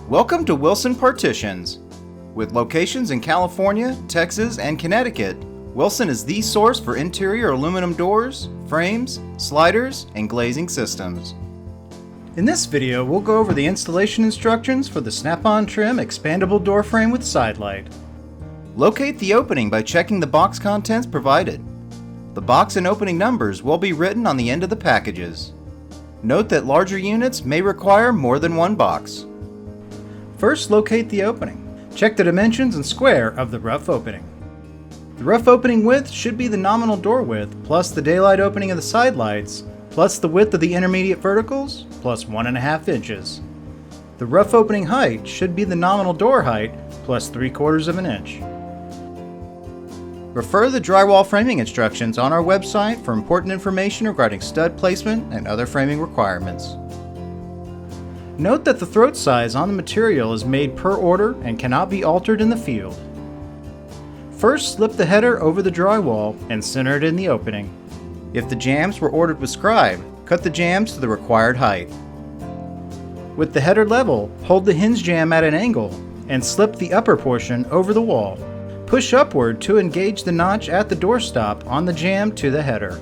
Welcome to Wilson Partitions. With locations in California, Texas, and Connecticut, Wilson is the source for interior aluminum doors, frames, sliders, and glazing systems. In this video, we'll go over the installation instructions for the snap-on trim expandable door frame with sidelight. Locate the opening by checking the box contents provided. The box and opening numbers will be written on the end of the packages. Note that larger units may require more than one box. First, locate the opening. Check the dimensions and square of the rough opening. The rough opening width should be the nominal door width plus the daylight opening of the side lights plus the width of the intermediate verticals plus 1.5 inches. The rough opening height should be the nominal door height plus 3/4 of an inch. Refer the drywall framing instructions on our website for important information regarding stud placement and other framing requirements. Note that the throat size on the material is made per order and cannot be altered in the field. First, slip the header over the drywall and center it in the opening. If the jambs were ordered with scribe, cut the jambs to the required height. With the header level, hold the hinge jamb at an angle and slip the upper portion over the wall. Push upward to engage the notch at the doorstop on the jamb to the header.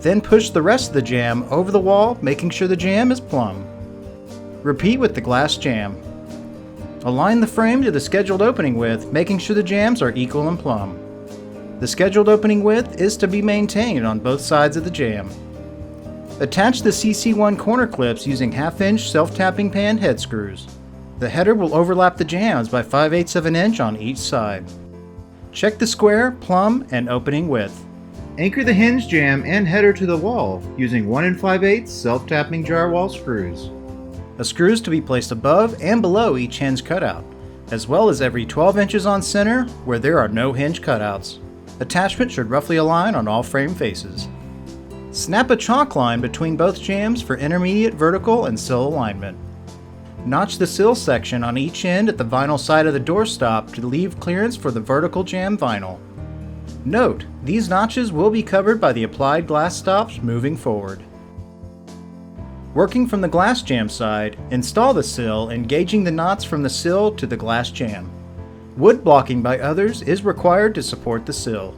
Then push the rest of the jamb over the wall, making sure the jamb is plumb. Repeat with the glass jamb. Align the frame to the scheduled opening width, making sure the jambs are equal and plumb. The scheduled opening width is to be maintained on both sides of the jamb. Attach the CC1 corner clips using 1/2 inch self-tapping pan head screws. The header will overlap the jambs by 5/8 of an inch on each side. Check the square, plumb, and opening width. Anchor the hinge jamb and header to the wall using 1 5/8 self-tapping drywall screws. A screw is to be placed above and below each hinge cutout, as well as every 12 inches on center where there are no hinge cutouts. Attachment should roughly align on all frame faces. Snap a chalk line between both jambs for intermediate vertical and sill alignment. Notch the sill section on each end at the vinyl side of the doorstop to leave clearance for the vertical jamb vinyl. Note, these notches will be covered by the applied glass stops moving forward. Working from the glass jamb side, install the sill, engaging the knots from the sill to the glass jamb. Wood blocking by others is required to support the sill.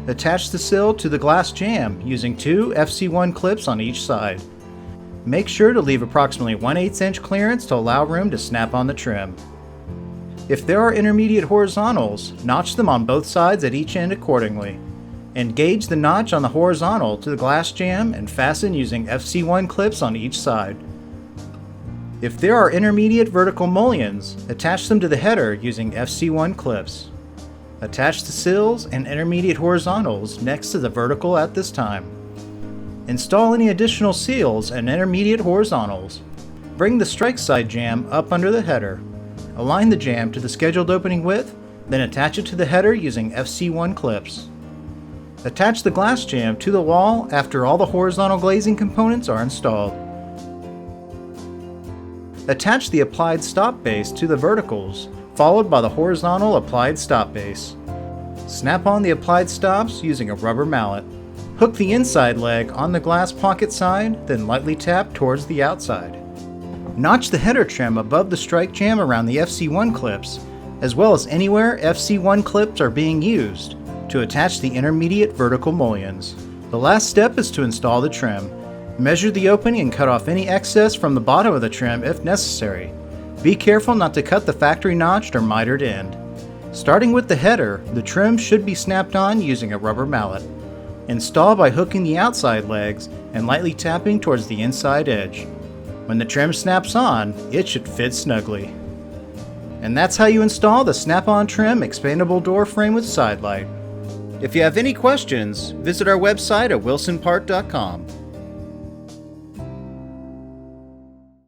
Attach the sill to the glass jamb using 2 FC1 clips on each side. Make sure to leave approximately 1/8 inch clearance to allow room to snap on the trim. If there are intermediate horizontals, notch them on both sides at each end accordingly. Engage the notch on the horizontal to the glass jamb and fasten using FC1 clips on each side. If there are intermediate vertical mullions, attach them to the header using FC1 clips. Attach the sills and intermediate horizontals next to the vertical at this time. Install any additional seals and intermediate horizontals. Bring the strike side jamb up under the header. Align the jamb to the scheduled opening width, then attach it to the header using FC1 clips. Attach the glass jamb to the wall after all the horizontal glazing components are installed. Attach the applied stop base to the verticals, followed by the horizontal applied stop base. Snap on the applied stops using a rubber mallet. Hook the inside leg on the glass pocket side, then lightly tap towards the outside. Notch the header trim above the strike jamb around the FC1 clips, as well as anywhere FC1 clips are being used, to attach the intermediate vertical mullions. The last step is to install the trim. Measure the opening and cut off any excess from the bottom of the trim if necessary. Be careful not to cut the factory notched or mitered end. Starting with the header, the trim should be snapped on using a rubber mallet. Install by hooking the outside legs and lightly tapping towards the inside edge. When the trim snaps on, it should fit snugly. And that's how you install the snap-on trim expandable door frame with sidelight. If you have any questions, visit our website at wilsonpart.com.